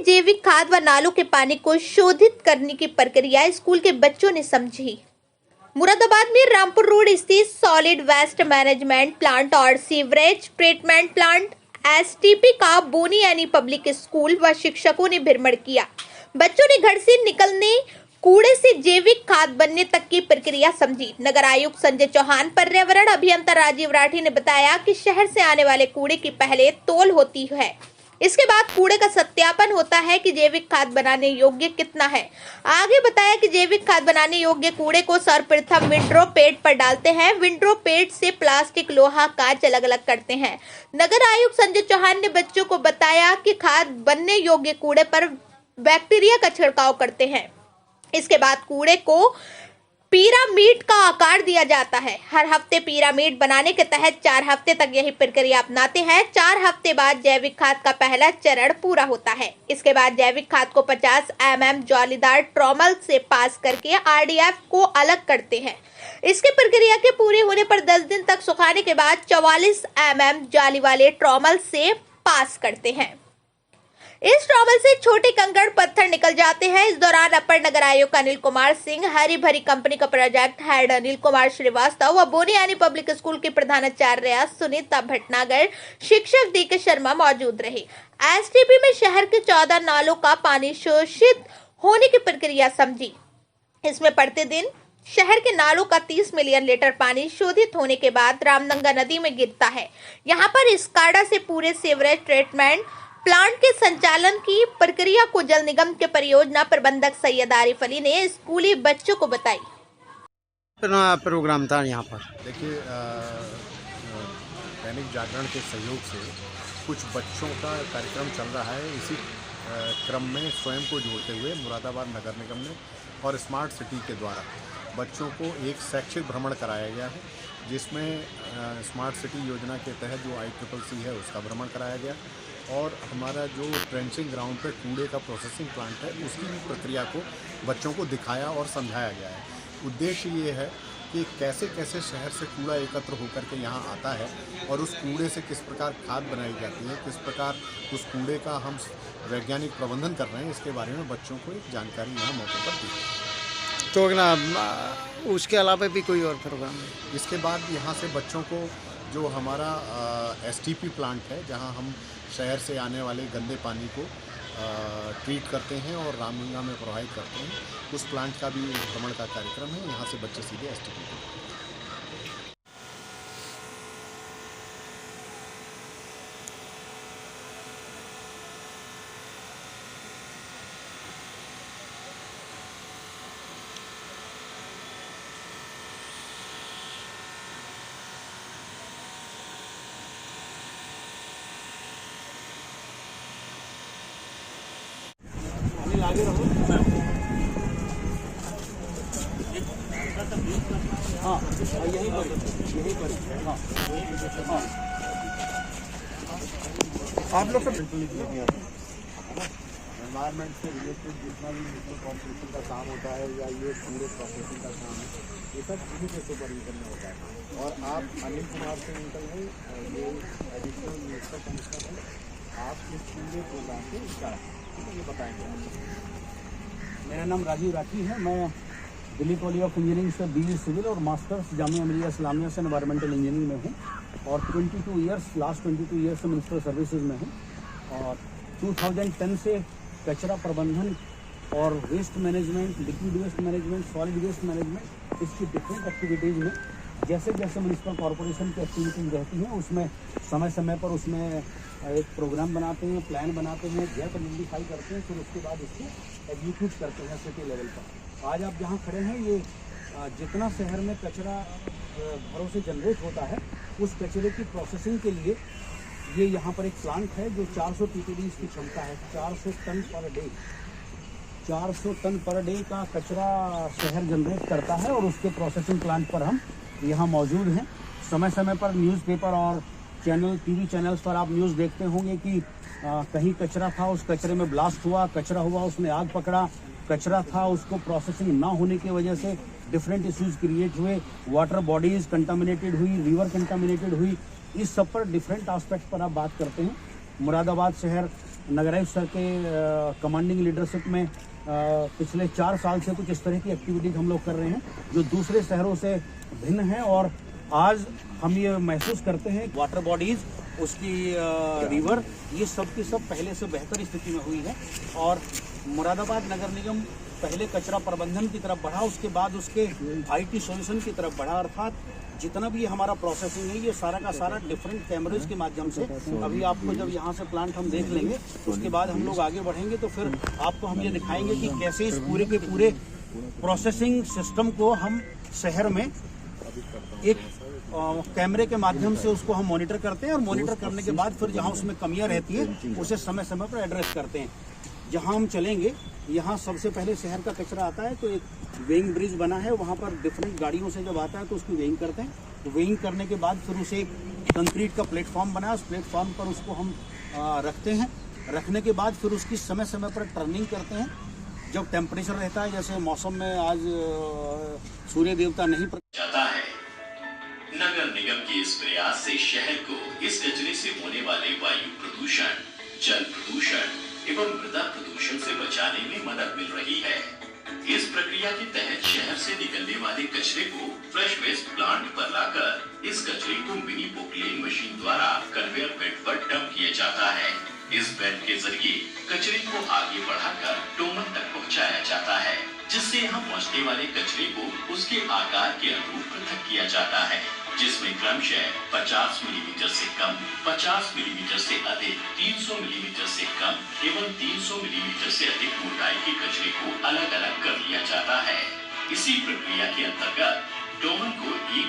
जैविक खाद व नालों के पानी को शोधित करने की प्रक्रिया स्कूल के बच्चों ने समझी। मुरादाबाद में रामपुर रोड स्थित सॉलिड वेस्ट मैनेजमेंट प्लांट और सीवरेज ट्रीटमेंट प्लांट एसटीपी का बोनी यानी पब्लिक स्कूल व शिक्षकों ने भ्रमण किया। बच्चों ने घर से निकलने कूड़े से जैविक खाद बनने तक की प्रक्रिया समझी। नगर आयुक्त संजय चौहान, पर्यावरण अभियंता राजीव राठी ने बताया कि शहर से आने वाले कूड़े की पहले तौल होती है, इसके बाद कूड़े का सत्यापन होता है कि जैविक खाद बनाने योग्य कितना है। आगे बताया कि जैविक खाद बनाने योग्य कूड़े को सर्वप्रथम विंडो पेड पर डालते हैं। विंडो पेड से प्लास्टिक, लोहा, कांच अलग अलग करते हैं। नगर आयुक्त संजय चौहान ने बच्चों को बताया कि खाद बनने योग्य कूड़े पर बैक्टीरिया का छिड़काव करते हैं। इसके बाद कूड़े को पिरामिड का आकार दिया जाता है। हर हफ्ते पिरामिड बनाने के तहत 4 हफ्ते तक यही प्रक्रिया अपनाते हैं। 4 हफ्ते बाद जैविक खाद का पहला चरण पूरा होता है। इसके बाद जैविक खाद को 50 mm जालीदार ट्रॉमल से पास करके आरडीएफ को अलग करते हैं। इसकी प्रक्रिया के पूरे होने पर 10 दिन तक सुखाने के बाद 44 mm जाली वाले ट्रॉमल से पास करते हैं। इस ट्रॉमल से छोटे कंकड़ पत्थर निकल जाते हैं। इस दौरान अपर नगर आयुक्त अनिल कुमार सिंह, हरी भरी कंपनी का प्रोजेक्ट हेड अनिल कुमार श्रीवास्तव व बोनी यानी पब्लिक स्कूल की प्रधानाचार्य सुनीता भटनागर, शिक्षक डीके शर्मा मौजूद रहे। एसटीपी में शहर के 14 नालों का पानी शोषित होने की प्रक्रिया समझी। इसमें प्रतिदिन शहर के नालों का 30 मिलियन लीटर पानी शोधित होने के बाद रामगंगा नदी में गिरता है। यहाँ पर स्काडा से पूरे सीवरेज ट्रीटमेंट प्लांट के संचालन की प्रक्रिया को जल निगम के परियोजना प्रबंधक सैयद आरिफ अली ने स्कूली बच्चों को बताई। प्रोग्राम था यहाँ पर देखिए, दैनिक जागरण के सहयोग से कुछ बच्चों का कार्यक्रम चल रहा है। इसी क्रम में स्वयं को जोड़ते हुए मुरादाबाद नगर निगम ने और स्मार्ट सिटी के द्वारा बच्चों को एक शैक्षिक भ्रमण कराया गया है, जिसमें स्मार्ट सिटी योजना के तहत जो ICCC है उसका भ्रमण कराया गया और हमारा जो ट्रेंचिंग ग्राउंड पे कूड़े का प्रोसेसिंग प्लांट है उसकी भी प्रक्रिया को बच्चों को दिखाया और समझाया गया है। उद्देश्य ये है कि कैसे कैसे शहर से कूड़ा एकत्र होकर के यहाँ आता है और उस कूड़े से किस प्रकार खाद बनाई जाती है, किस प्रकार उस कूड़े का हम वैज्ञानिक प्रबंधन कर रहे हैं, इसके बारे में बच्चों को एक जानकारी यहाँ मौके पर दी। तो ना उसके अलावा भी कोई और प्रोग्राम है? इसके बाद यहाँ से बच्चों को जो हमारा STP प्लांट है, जहाँ हम शहर से आने वाले गंदे पानी को ट्रीट करते हैं और रामगंगा में प्रवाहित करते हैं, उस प्लांट का भी भ्रमण का कार्यक्रम है। यहाँ से बच्चे सीधे STP को आगे रहो। हाँ, यही पर हाँ, हाँ। आप लोग सब एनवायरनमेंट से रिलेटेड जितना भी कॉर्पोरेशन का काम होता है या ये पूरे प्रोसेसिंग का काम है, ये सब इसी के सुपरविजन में होता है। और आप अनिल कुमार से निकल गए, ये एडिशनल म्यूनिसिपल कमिश्नर हैं। आप इस पूरे प्रोग्राम को इंचार्ज ये बताएंगे। मेरा नाम राजीव राठी है। मैं दिल्ली कॉलेज ऑफ इंजीनियरिंग से BE सिविल और मास्टर्स जामिया मिलिया इस्लामिया से एनवायरमेंटल इंजीनियरिंग में हूँ और 22 ईयर्स लास्ट 22 ईयर्स से म्यूनिसिपल सर्विसेज में हूँ। और 2010 से कचरा प्रबंधन और waste management, liquid waste management, solid waste management, इसकी डिफरेंट एक्टिविटीज़ में जैसे जैसे म्यूनिसिपल कॉर्पोरेशन की एक्टिविटीज़ रहती हैं उसमें समय समय पर उसमें एक प्रोग्राम बनाते हैं, प्लान बनाते हैं, गैप आइडेंटिफाई करते हैं, फिर उसके बाद इसको एग्जीक्यूट करते हैं सिटी लेवल पर। आज आप जहाँ खड़े हैं, ये जितना शहर में कचरा घरों से जनरेट होता है उस कचरे की प्रोसेसिंग के लिए ये यहाँ पर एक प्लांट है जो 400 TPD की क्षमता है। 400 ton per day 400 ton per day का कचरा शहर जनरेट करता है और उसके प्रोसेसिंग प्लांट पर हम यहाँ मौजूद हैं। समय समय पर न्यूज़पेपर और चैनल, TV चैनल्स पर आप न्यूज़ देखते होंगे कि कहीं कचरा था, उस कचरे में ब्लास्ट हुआ, कचरा हुआ, उसमें आग पकड़ा, कचरा था, उसको प्रोसेसिंग ना होने की वजह से डिफरेंट इश्यूज क्रिएट हुए, वाटर बॉडीज कंटामिनेटेड हुई, रिवर कंटामिनेटेड हुई। इस सब पर डिफरेंट एस्पेक्ट पर आप बात करते हैं। मुरादाबाद शहर नगर आयुक्त सर के कमांडिंग लीडरशिप में पिछले 4 साल से कुछ इस तरह की एक्टिविटीज हम लोग कर रहे हैं जो दूसरे शहरों से भिन्न हैं। और आज हम ये महसूस करते हैं वाटर बॉडीज, उसकी रिवर, ये सब की सब पहले से बेहतर स्थिति में हुई है। और मुरादाबाद नगर निगम पहले कचरा प्रबंधन की तरफ बढ़ा, उसके बाद उसके IT सॉल्यूशन की तरफ बढ़ा। अर्थात जितना भी हमारा प्रोसेसिंग है ये सारा का सारा डिफरेंट कैमरेज के माध्यम से, अभी आपको जब यहाँ से प्लांट हम देख लेंगे उसके बाद हम लोग आगे बढ़ेंगे तो फिर आपको हम ये दिखाएंगे कि कैसे इस पूरे के पूरे प्रोसेसिंग सिस्टम को हम शहर में एक कैमरे के माध्यम से उसको हम मॉनिटर करते हैं। और मॉनिटर करने के बाद फिर जहाँ उसमें कमियां रहती है उसे समय समय पर एड्रेस करते हैं। जहाँ हम चलेंगे यहाँ सबसे पहले शहर का कचरा आता है तो एक वेइंग ब्रिज बना है, वहाँ पर डिफरेंट गाड़ियों से जब आता है तो उसकी वेइंग करते हैं। तो वेइंग करने के बाद फिर उसे कंक्रीट का प्लेटफॉर्म बना है, उस प्लेटफॉर्म पर उसको हम रखते हैं। रखने के बाद फिर उसकी समय समय पर टर्निंग करते हैं। जब टेम्परेचर रहता है, जैसे मौसम में आज सूर्य देवता नहीं जाता है, नगर निगम के इस प्रयास से शहर को इस कचरे से होने वाले वायु प्रदूषण, जल प्रदूषण एवं मृदा प्रदूषण से बचाने में मदद मिल रही है। इस प्रक्रिया के तहत शहर से निकलने वाले कचरे को फ्रेश वेस्ट प्लांट पर लाकर इस कचरे को मिनी पोकलेन मशीन द्वारा कन्वेयर बेल्ट पर डंप किया जाता है। इस बेल्ट के जरिए कचरे को आगे बढ़ाकर टोमन तक पहुंचाया जाता है, जिससे यहाँ पहुंचने वाले कचरे को उसके आकार के अनुरूप पृथक किया जाता है, जिसमें क्रमशः 50 मिलीमीटर से कम, 50 मिलीमीटर से अधिक, 300 मिलीमीटर से कम एवं 300 मिलीमीटर से अधिक मोटाई के कचरे को अलग अलग कर लिया जाता है। इसी प्रक्रिया के अंतर्गत टोमन को एक